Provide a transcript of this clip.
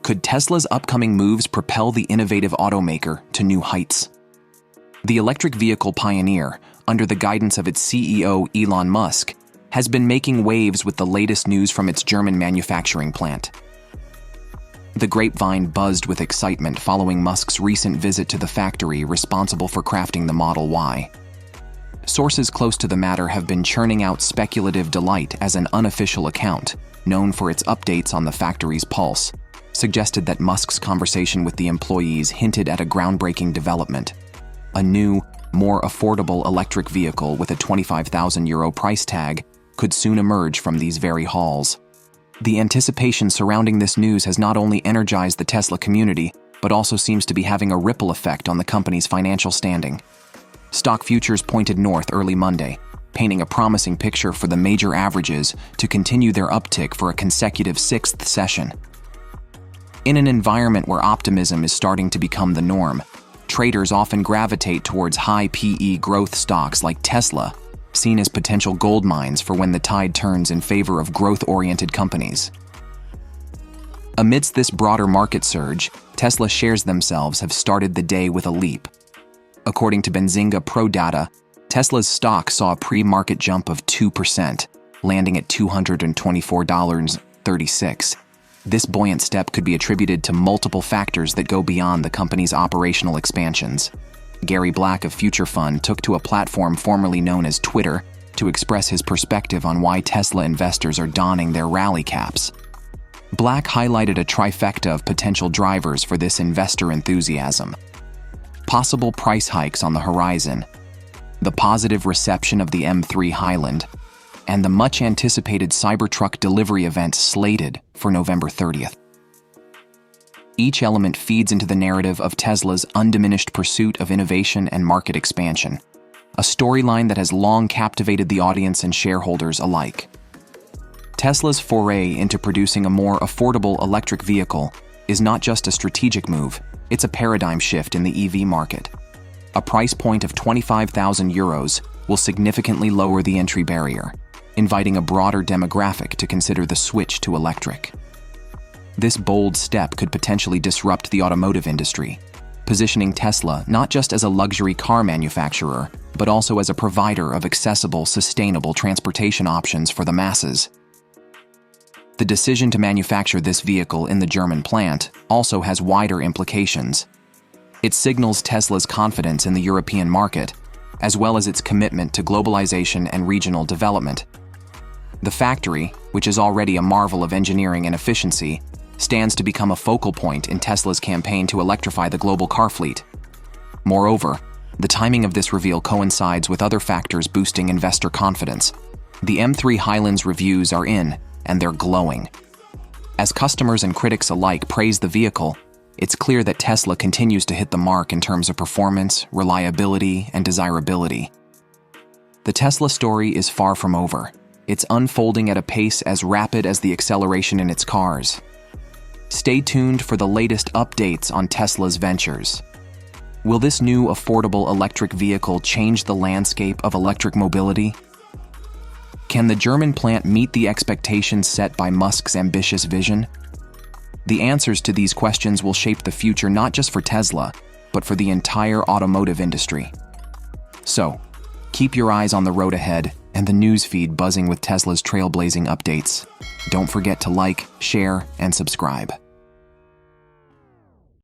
Could Tesla's upcoming moves propel the innovative automaker to new heights? The electric vehicle pioneer, under the guidance of its CEO Elon Musk, has been making waves with the latest news from its German manufacturing plant. The grapevine buzzed with excitement following Musk's recent visit to the factory responsible for crafting the Model Y. Sources close to the matter have been churning out speculative delight as an unofficial account, known for its updates on the factory's pulse, suggested that Musk's conversation with the employees hinted at a groundbreaking development. A new, more affordable electric vehicle with a €25,000 price tag could soon emerge from these very halls. The anticipation surrounding this news has not only energized the Tesla community, but also seems to be having a ripple effect on the company's financial standing. Stock futures pointed north early Monday, painting a promising picture for the major averages to continue their uptick for a consecutive sixth session. In an environment where optimism is starting to become the norm, traders often gravitate towards high PE growth stocks like Tesla, seen as potential gold mines for when the tide turns in favor of growth-oriented companies. Amidst this broader market surge, Tesla shares themselves have started the day with a leap. According to Benzinga Pro data, Tesla's stock saw a pre-market jump of 2%, landing at $224.36. This buoyant step could be attributed to multiple factors that go beyond the company's operational expansions. Gary Black of Future Fund took to a platform formerly known as Twitter to express his perspective on why Tesla investors are donning their rally caps. Black highlighted a trifecta of potential drivers for this investor enthusiasm: possible price hikes on the horizon, the positive reception of the M3 Highland, and the much-anticipated Cybertruck delivery event slated for November 30th. Each element feeds into the narrative of Tesla's undiminished pursuit of innovation and market expansion, a storyline that has long captivated the audience and shareholders alike. Tesla's foray into producing a more affordable electric vehicle is not just a strategic move, it's a paradigm shift in the EV market. A price point of €25,000 will significantly lower the entry barrier, inviting a broader demographic to consider the switch to electric. This bold step could potentially disrupt the automotive industry, positioning Tesla not just as a luxury car manufacturer, but also as a provider of accessible, sustainable transportation options for the masses. The decision to manufacture this vehicle in the German plant also has wider implications. It signals Tesla's confidence in the European market, as well as its commitment to globalization and regional development. The factory, which is already a marvel of engineering and efficiency, stands to become a focal point in Tesla's campaign to electrify the global car fleet. Moreover, the timing of this reveal coincides with other factors boosting investor confidence. The M3 Highland's reviews are in, and they're glowing. As customers and critics alike praise the vehicle, it's clear that Tesla continues to hit the mark in terms of performance, reliability, and desirability. The Tesla story is far from over. It's unfolding at a pace as rapid as the acceleration in its cars. Stay tuned for the latest updates on Tesla's ventures. Will this new affordable electric vehicle change the landscape of electric mobility? Can the German plant meet the expectations set by Musk's ambitious vision? The answers to these questions will shape the future not just for Tesla, but for the entire automotive industry. So, keep your eyes on the road ahead and the newsfeed buzzing with Tesla's trailblazing updates. Don't forget to like, share, and subscribe.